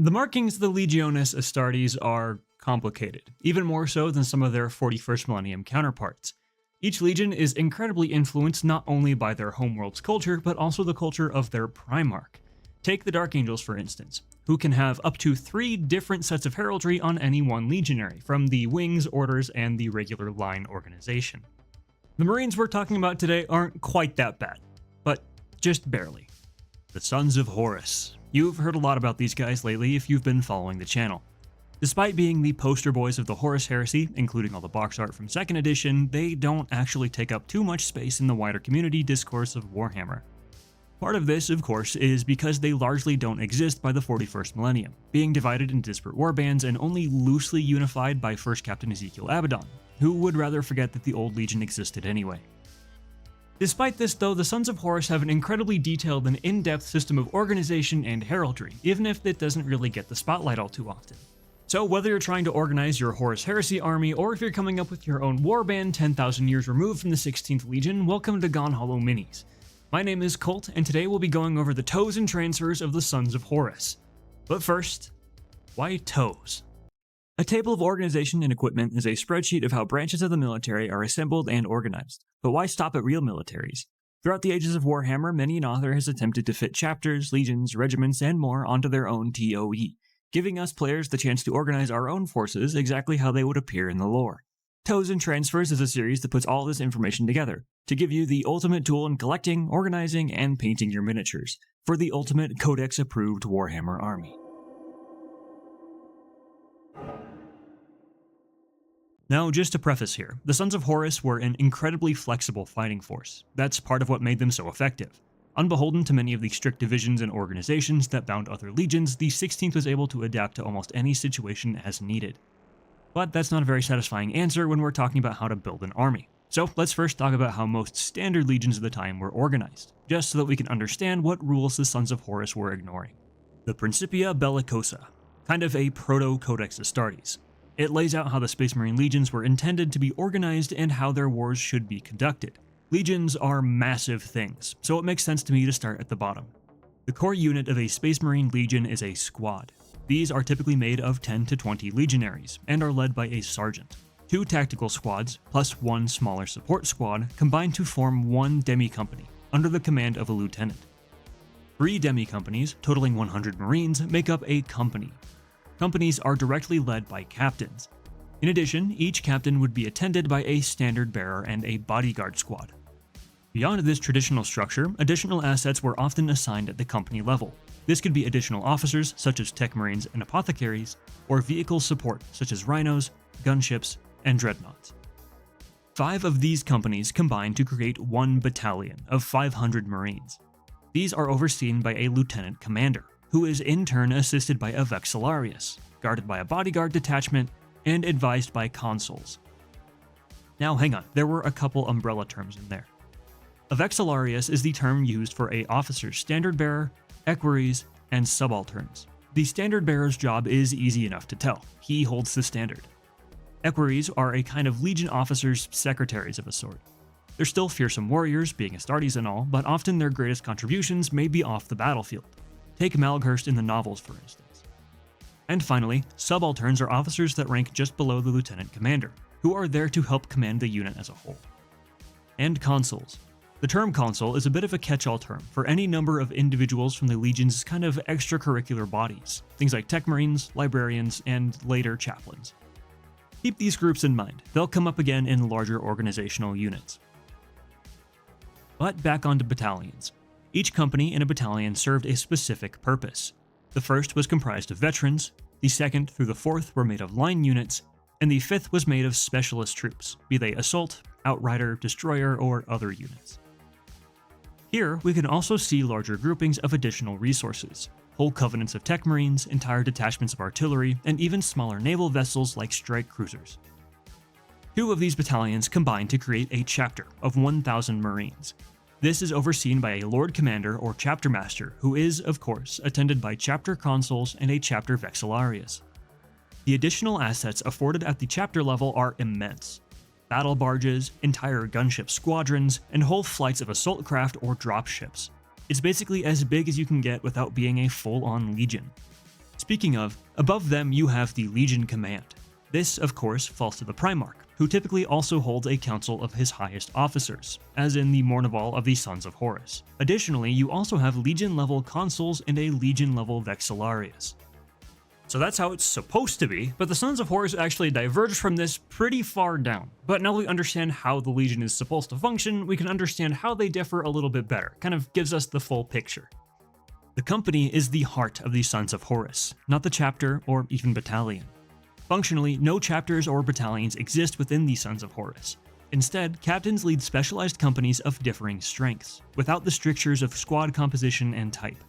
The markings of the Legiones Astartes are complicated, even more so than some of their 41st Millennium counterparts. Each legion is incredibly influenced not only by their homeworld's culture, but also the culture of their Primarch. Take the Dark Angels for instance, who can have up to 3 different sets of heraldry on any one legionary, from the Wings, Orders, and the regular line organization. The Marines we're talking about today aren't quite that bad, but just barely. The Sons of Horus. You've heard a lot about these guys lately if you've been following the channel. Despite being the poster boys of the Horus heresy, including all the box art from 2nd edition, they don't actually take up too much space in the wider community discourse of Warhammer. Part of this, of course, is because they largely don't exist by the 41st Millennium, being divided into disparate warbands and only loosely unified by First Captain Ezekiel Abaddon, who would rather forget that the old Legion existed anyway. Despite this though, the Sons of Horus have an incredibly detailed and in-depth system of organization and heraldry, even if it doesn't really get the spotlight all too often. So whether you're trying to organize your Horus Heresy army, or if you're coming up with your own warband 10,000 years removed from the 16th Legion, welcome to GoneHollowMinis. My name is Colt, and today we'll be going over the toes and transfers of the Sons of Horus. But first, why toes? A table of organization and equipment is a spreadsheet of how branches of the military are assembled and organized, but why stop at real militaries? Throughout the ages of Warhammer, many an author has attempted to fit chapters, legions, regiments, and more onto their own TOE, giving us players the chance to organize our own forces exactly how they would appear in the lore. Toes and Transfers is a series that puts all this information together, to give you the ultimate tool in collecting, organizing, and painting your miniatures, for the ultimate Codex-approved Warhammer army. Now, just to preface here, the Sons of Horus were an incredibly flexible fighting force. That's part of what made them so effective. Unbeholden to many of the strict divisions and organizations that bound other legions, the 16th was able to adapt to almost any situation as needed. But that's not a very satisfying answer when we're talking about how to build an army. So let's first talk about how most standard legions of the time were organized, just so that we can understand what rules the Sons of Horus were ignoring. The Principia Bellicosa, kind of a proto-Codex Astartes. It lays out how the Space Marine legions were intended to be organized and how their wars should be conducted. Legions are massive things, so it makes sense to me to start at the bottom. The core unit of a Space Marine legion is a squad. These are typically made of 10 to 20 legionaries, and are led by a sergeant. 2 tactical squads, plus 1 smaller support squad, combine to form 1 demi-company, under the command of a lieutenant. 3 demi-companies, totaling 100 Marines, make up a company. Companies are directly led by captains. In addition, each captain would be attended by a standard bearer and a bodyguard squad. Beyond this traditional structure, additional assets were often assigned at the company level. This could be additional officers, such as tech marines and apothecaries, or vehicle support, such as rhinos, gunships, and dreadnoughts. 5 of these companies combine to create 1 battalion of 500 marines. These are overseen by a lieutenant commander, who is in turn assisted by a vexillarius, guarded by a bodyguard detachment, and advised by consuls. Now hang on, there were a couple umbrella terms in there. A vexillarius is the term used for a officer's standard bearer, equerries, and subalterns. The standard bearer's job is easy enough to tell. He holds the standard. Equerries are a kind of legion officer's secretaries of a sort. They're still fearsome warriors, being Astartes and all, but often their greatest contributions may be off the battlefield. Take Malghurst in the novels, for instance. And finally, subalterns are officers that rank just below the lieutenant commander, who are there to help command the unit as a whole. And consuls. The term consul is a bit of a catch-all term for any number of individuals from the Legion's kind of extracurricular bodies, things like tech marines, librarians, and later chaplains. Keep these groups in mind, they'll come up again in larger organizational units. But back onto battalions. Each company in a battalion served a specific purpose. The first was comprised of veterans, the second through the fourth were made of line units, and the fifth was made of specialist troops, be they assault, outrider, destroyer, or other units. Here, we can also see larger groupings of additional resources, whole covenants of tech marines, entire detachments of artillery, and even smaller naval vessels like strike cruisers. 2 of these battalions combine to create a chapter of 1,000 marines. This is overseen by a Lord Commander or Chapter Master, who is, of course, attended by chapter consuls and a chapter vexillarius. The additional assets afforded at the chapter level are immense. Battle barges, entire gunship squadrons, and whole flights of assault craft or dropships. It's basically as big as you can get without being a full-on legion. Speaking of, above them you have the Legion Command. This, of course, falls to the Primarch, who typically also holds a council of his highest officers, as in the Mournival of the Sons of Horus. Additionally, you also have Legion-level consuls and a Legion-level Vexillarius. So that's how it's supposed to be, but the Sons of Horus actually diverged from this pretty far down. But now that we understand how the Legion is supposed to function, we can understand how they differ a little bit better. Kind of gives us the full picture. The company is the heart of the Sons of Horus, not the chapter or even battalion. Functionally, no chapters or battalions exist within the Sons of Horus. Instead, captains lead specialized companies of differing strengths, without the strictures of squad composition and type.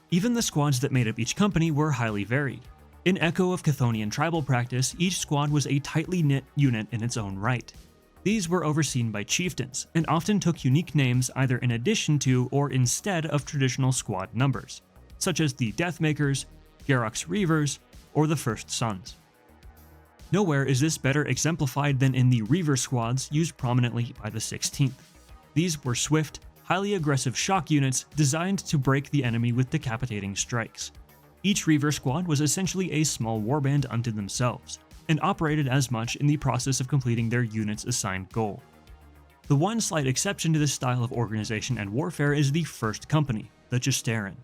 Even the squads that made up each company were highly varied. In echo of Chthonian tribal practice, each squad was a tightly knit unit in its own right. These were overseen by chieftains, and often took unique names either in addition to or instead of traditional squad numbers, such as the Deathmakers, Garrock's Reavers, or the First Sons. Nowhere is this better exemplified than in the Reaver squads used prominently by the 16th. These were swift, highly aggressive shock units designed to break the enemy with decapitating strikes. Each Reaver squad was essentially a small warband unto themselves, and operated as much in the process of completing their unit's assigned goal. The one slight exception to this style of organization and warfare is the First Company, the Justarin.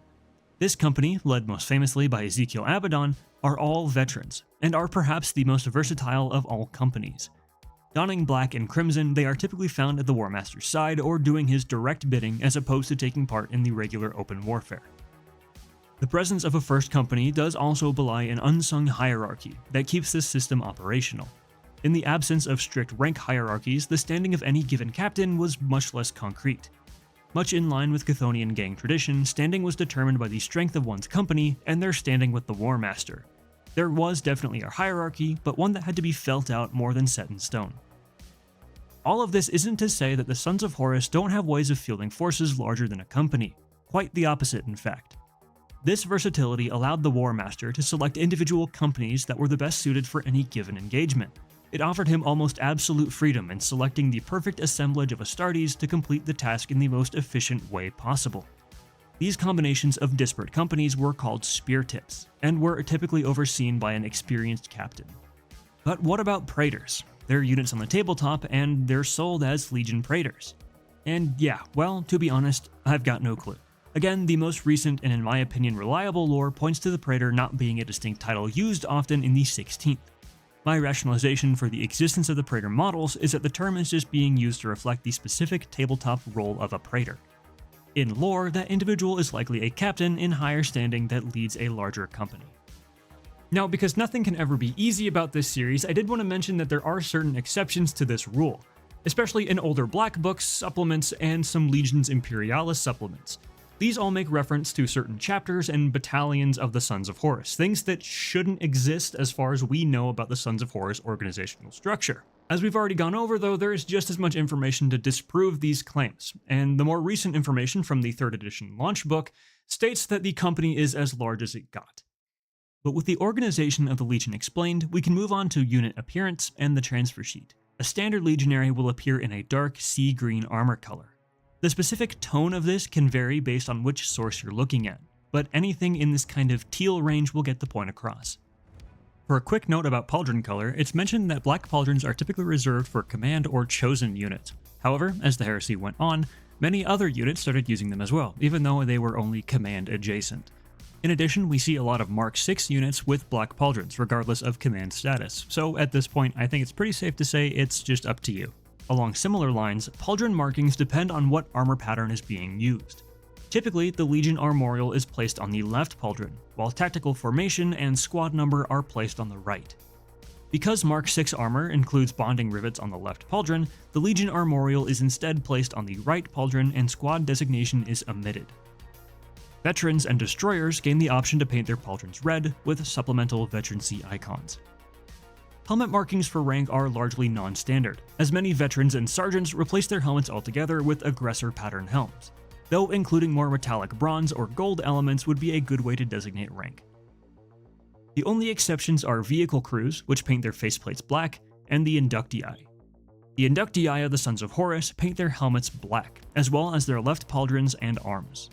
This company, led most famously by Ezekiel Abaddon, are all veterans, and are perhaps the most versatile of all companies. Donning black and crimson, they are typically found at the Warmaster's side or doing his direct bidding as opposed to taking part in the regular open warfare. The presence of a First Company does also belie an unsung hierarchy that keeps this system operational. In the absence of strict rank hierarchies, the standing of any given captain was much less concrete. Much in line with Chthonian gang tradition, standing was determined by the strength of one's company and their standing with the Warmaster. There was definitely a hierarchy, but one that had to be felt out more than set in stone. All of this isn't to say that the Sons of Horus don't have ways of fielding forces larger than a company. Quite the opposite, in fact. This versatility allowed the Warmaster to select individual companies that were the best suited for any given engagement. It offered him almost absolute freedom in selecting the perfect assemblage of Astartes to complete the task in the most efficient way possible. These combinations of disparate companies were called spear tips, and were typically overseen by an experienced captain. But what about Praetors? They're units on the tabletop, and they're sold as Legion Praetors. And yeah, well, to be honest, I've got no clue. Again, the most recent and in my opinion reliable lore points to the Praetor not being a distinct title used often in the 16th. My rationalization for the existence of the Praetor models is that the term is just being used to reflect the specific tabletop role of a Praetor. In lore, that individual is likely a captain in higher standing that leads a larger company. Now, because nothing can ever be easy about this series, I did want to mention that there are certain exceptions to this rule, especially in older Black Books, supplements, and some Legions Imperialis supplements. These all make reference to certain chapters and battalions of the Sons of Horus, things that shouldn't exist as far as we know about the Sons of Horus organizational structure. As we've already gone over though, there is just as much information to disprove these claims, and the more recent information from the 3rd edition launch book states that the company is as large as it got. But with the organization of the Legion explained, we can move on to unit appearance and the transfer sheet. A standard legionary will appear in a dark sea green armor color. The specific tone of this can vary based on which source you're looking at, but anything in this kind of teal range will get the point across. For a quick note about pauldron color, it's mentioned that black pauldrons are typically reserved for command or chosen units. However, as the heresy went on, many other units started using them as well, even though they were only command adjacent. In addition, we see a lot of Mark 6 units with black pauldrons, regardless of command status, so at this point I think it's pretty safe to say it's just up to you. Along similar lines, pauldron markings depend on what armor pattern is being used. Typically, the Legion armorial is placed on the left pauldron, while tactical formation and squad number are placed on the right. Because Mark 6 armor includes bonding rivets on the left pauldron, the Legion armorial is instead placed on the right pauldron and squad designation is omitted. Veterans and destroyers gain the option to paint their pauldrons red with supplemental veterancy icons. Helmet markings for rank are largely non-standard, as many veterans and sergeants replace their helmets altogether with aggressor pattern helms, though including more metallic bronze or gold elements would be a good way to designate rank. The only exceptions are vehicle crews, which paint their faceplates black, and the Inductii. The Inductii of the Sons of Horus paint their helmets black, as well as their left pauldrons and arms.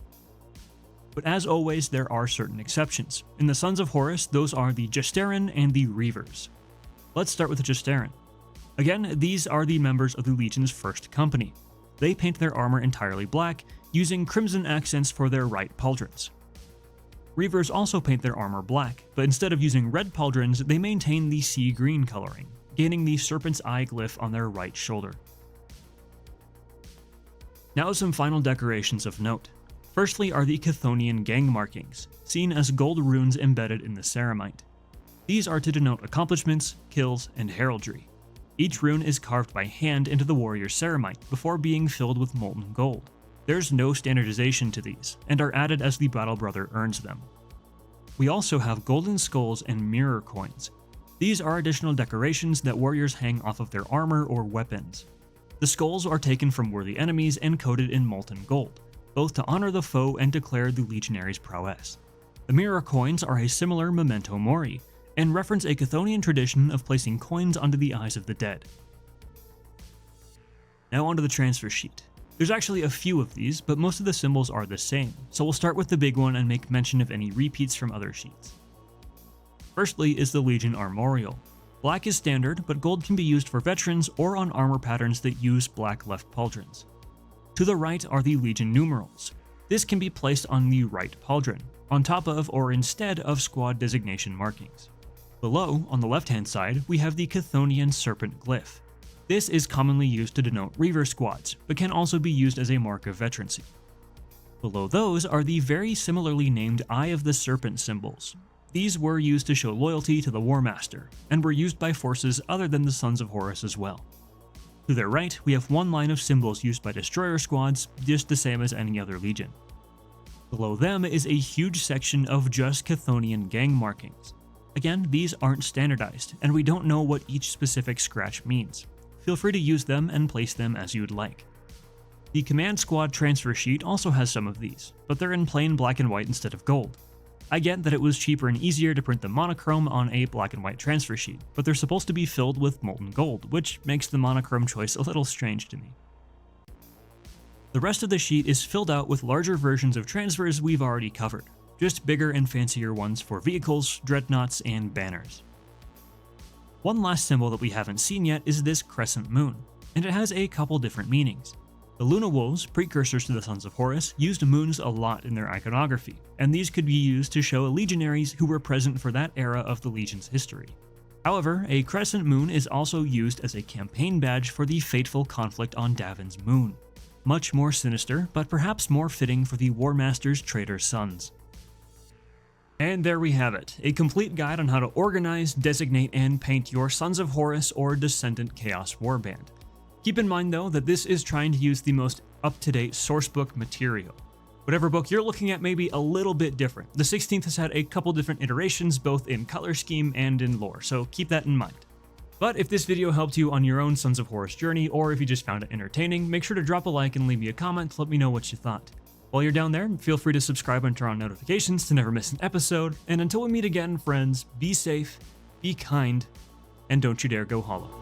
But as always, there are certain exceptions. In the Sons of Horus, those are the Justarin and the Reavers. Let's start with the Justarin. Again, these are the members of the Legion's first company. They paint their armor entirely black, using crimson accents for their right pauldrons. Reavers also paint their armor black, but instead of using red pauldrons, they maintain the sea green coloring, gaining the serpent's eye glyph on their right shoulder. Now some final decorations of note. Firstly are the Chthonian gang markings, seen as gold runes embedded in the ceramite. These are to denote accomplishments, kills, and heraldry. Each rune is carved by hand into the warrior's ceramite before being filled with molten gold. There's no standardization to these, and are added as the battle brother earns them. We also have golden skulls and mirror coins. These are additional decorations that warriors hang off of their armor or weapons. The skulls are taken from worthy enemies and coated in molten gold, both to honor the foe and declare the legionary's prowess. The mirror coins are a similar memento mori, and reference a Chthonian tradition of placing coins onto the eyes of the dead. Now onto the transfer sheet. There's actually a few of these, but most of the symbols are the same, so we'll start with the big one and make mention of any repeats from other sheets. Firstly is the Legion Armorial. Black is standard, but gold can be used for veterans or on armor patterns that use black left pauldrons. To the right are the Legion numerals. This can be placed on the right pauldron, on top of or instead of squad designation markings. Below, on the left-hand side, we have the Chthonian serpent glyph. This is commonly used to denote Reaver squads, but can also be used as a mark of veterancy. Below those are the very similarly named Eye of the Serpent symbols. These were used to show loyalty to the Warmaster, and were used by forces other than the Sons of Horus as well. To their right, we have one line of symbols used by destroyer squads, just the same as any other legion. Below them is a huge section of just Chthonian gang markings. Again, these aren't standardized, and we don't know what each specific scratch means. Feel free to use them and place them as you'd like. The Command Squad transfer sheet also has some of these, but they're in plain black and white instead of gold. I get that it was cheaper and easier to print the monochrome on a black and white transfer sheet, but they're supposed to be filled with molten gold, which makes the monochrome choice a little strange to me. The rest of the sheet is filled out with larger versions of transfers we've already covered, just bigger and fancier ones for vehicles, dreadnoughts, and banners. One last symbol that we haven't seen yet is this crescent moon, and it has a couple different meanings. The Luna Wolves, precursors to the Sons of Horus, used moons a lot in their iconography, and these could be used to show legionaries who were present for that era of the Legion's history. However, a crescent moon is also used as a campaign badge for the fateful conflict on Davin's moon. Much more sinister, but perhaps more fitting for the Warmaster's traitor sons. And there we have it, a complete guide on how to organize, designate, and paint your Sons of Horus or Descendant Chaos Warband. Keep in mind though that this is trying to use the most up-to-date sourcebook material. Whatever book you're looking at may be a little bit different. The 16th has had a couple different iterations both in color scheme and in lore, so keep that in mind. But if this video helped you on your own Sons of Horus journey, or if you just found it entertaining, make sure to drop a like and leave me a comment to let me know what you thought. While you're down there, feel free to subscribe and turn on notifications to never miss an episode, and until we meet again, friends, be safe, be kind, and don't you dare go hollow.